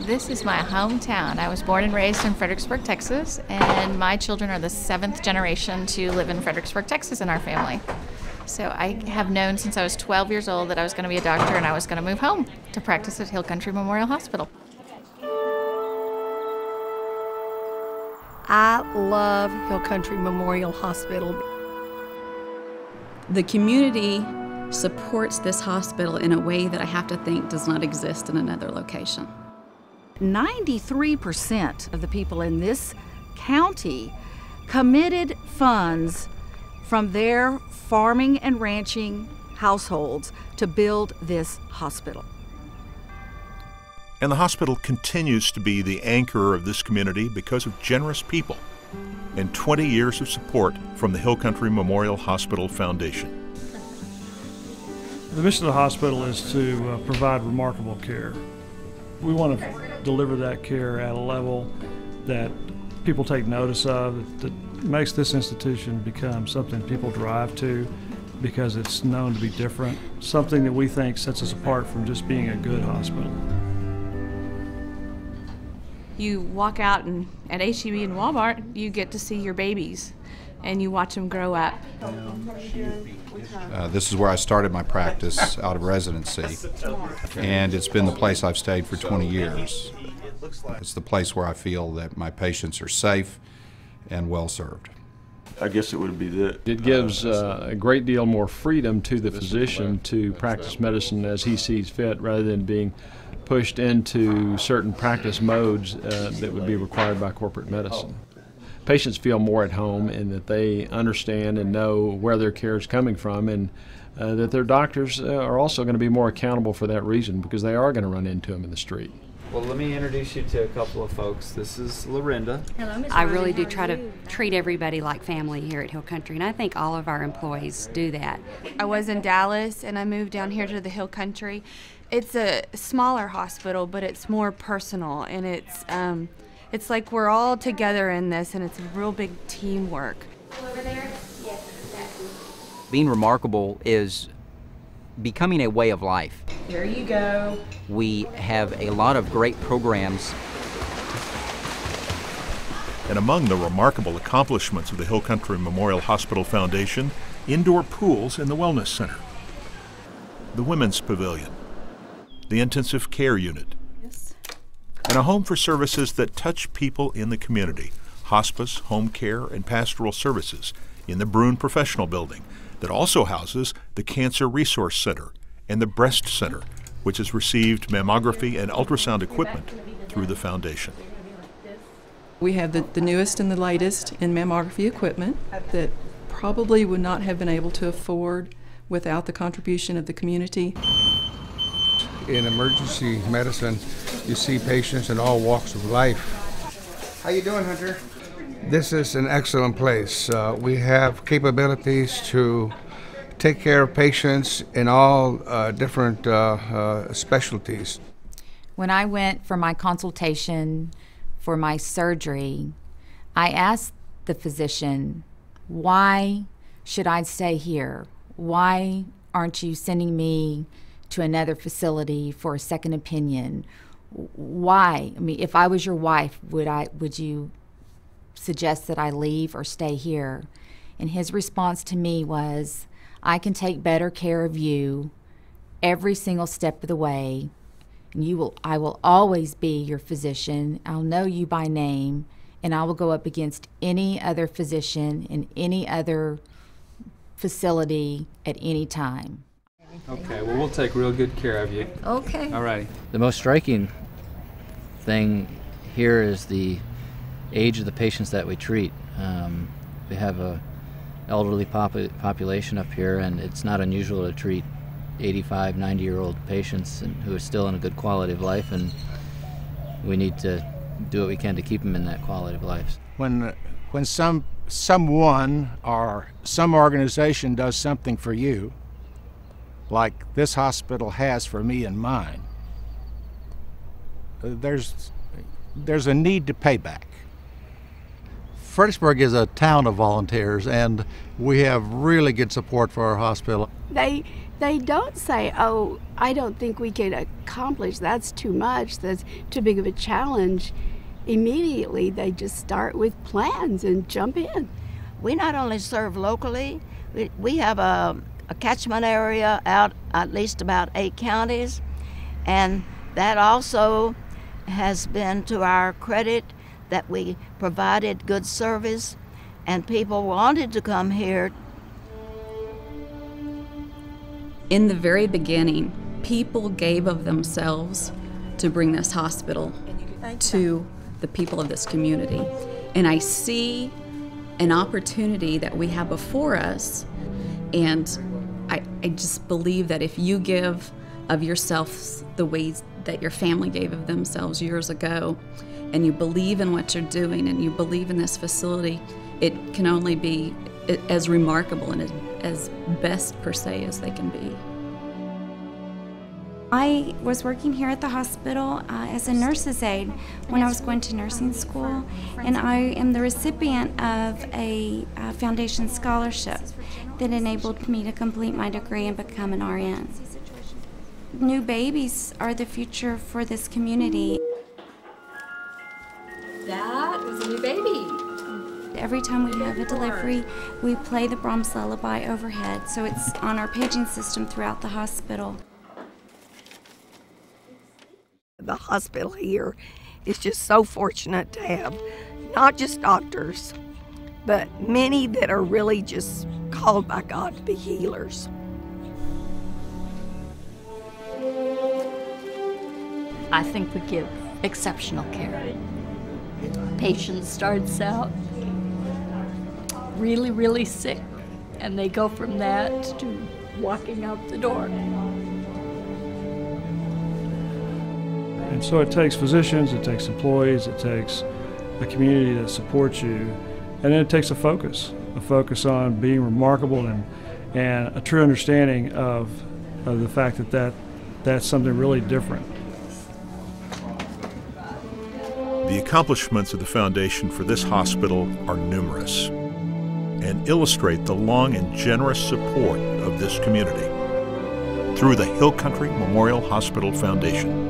This is my hometown. I was born and raised in Fredericksburg, Texas, and my children are the 7th generation to live in Fredericksburg, Texas in our family. So I have known since I was 12 years old that I was going to be a doctor and I was going to move home to practice at Hill Country Memorial Hospital. I love Hill Country Memorial Hospital. The community supports this hospital in a way that I have to think does not exist in another location. 93% of the people in this county committed funds from their farming and ranching households to build this hospital. And the hospital continues to be the anchor of this community because of generous people and 20 years of support from the Hill Country Memorial Hospital Foundation. The mission of the hospital is to provide remarkable care. We want to deliver that care at a level that people take notice of, that makes this institution become something people drive to because it's known to be different, something that we think sets us apart from just being a good hospital. You walk out and at H-E-B and Walmart, you get to see your babies and you watch them grow up. This is where I started my practice out of residency, and it's been the place I've stayed for 20 years. It's the place where I feel that my patients are safe and well served. I guess it would be that. It gives a great deal more freedom to the physician to practice medicine as he sees fit rather than being pushed into certain practice modes that would be required by corporate medicine. Patients feel more at home in that they understand and know where their care is coming from, and that their doctors are also going to be more accountable for that reason because they are going to run into them in the street. Well, let me introduce you to a couple of folks. This is Lorinda. Hello, Ms. I really do try to treat everybody like family here at Hill Country, and I think all of our employees do that. I was in Dallas and I moved down here to the Hill Country. It's a smaller hospital, but it's more personal, and it's like we're all together in this, and it's real big teamwork. Over there? Yes, exactly. Being remarkable is becoming a way of life. Here you go. We have a lot of great programs. And among the remarkable accomplishments of the Hill Country Memorial Hospital Foundation, indoor pools in the Wellness Center, the Women's Pavilion, the Intensive Care Unit, and a home for services that touch people in the community, hospice, home care, and pastoral services in the Bruin Professional Building that also houses the Cancer Resource Center and the Breast Center, which has received mammography and ultrasound equipment through the foundation. We have the newest and the latest in mammography equipment that probably would not have been able to afford without the contribution of the community. In emergency medicine, you see patients in all walks of life. How you doing, Hunter? This is an excellent place. We have capabilities to take care of patients in all different specialties. When I went for my consultation for my surgery, I asked the physician, why should I stay here? Why aren't you sending me to another facility for a second opinion? Why? I mean, if I was your wife, would you suggest that I leave or stay here? And his response to me was, I can take better care of you every single step of the way, and I will always be your physician. I'll know you by name, and I will go up against any other physician in any other facility at any time. Okay, well, we'll take real good care of you. Okay. All right. The most striking thing here is the age of the patients that we treat. We have a elderly population up here, and it's not unusual to treat 85, 90-year-old patients who are still in a good quality of life, and we need to do what we can to keep them in that quality of life. When someone or some organization does something for you, like this hospital has for me and mine, there's a need to pay back. Fredericksburg is a town of volunteers, and we have really good support for our hospital. They they don't say, oh, I don't think we can accomplish, that's too much, that's too big of a challenge. Immediately, they just start with plans and jump in. We not only serve locally, we have a catchment area out at least about 8 counties, and that also has been to our credit that we provided good service and people wanted to come here. In the very beginning, people gave of themselves to bring this hospital to the people of this community. And I see an opportunity that we have before us, and I just believe that if you give of yourself the ways that your family gave of themselves years ago, and you believe in what you're doing and you believe in this facility, it can only be as remarkable and as best per se as they can be. I was working here at the hospital as a nurse's aide when I was going to nursing school, and I am the recipient of a foundation scholarship that enabled me to complete my degree and become an RN. New babies are the future for this community. That was a new baby. Every time we have a delivery, we play the Brahms Lullaby overhead, so it's on our paging system throughout the hospital. The hospital here is just so fortunate to have not just doctors, but many that are really just called by God to be healers. I think we give exceptional care. Patient starts out really, really sick, and they go from that to walking out the door. And so it takes physicians, it takes employees, it takes a community that supports you, and then it takes a focus on being remarkable and a true understanding of the fact that that's something really different. The accomplishments of the foundation for this hospital are numerous and illustrate the long and generous support of this community through the Hill Country Memorial Hospital Foundation.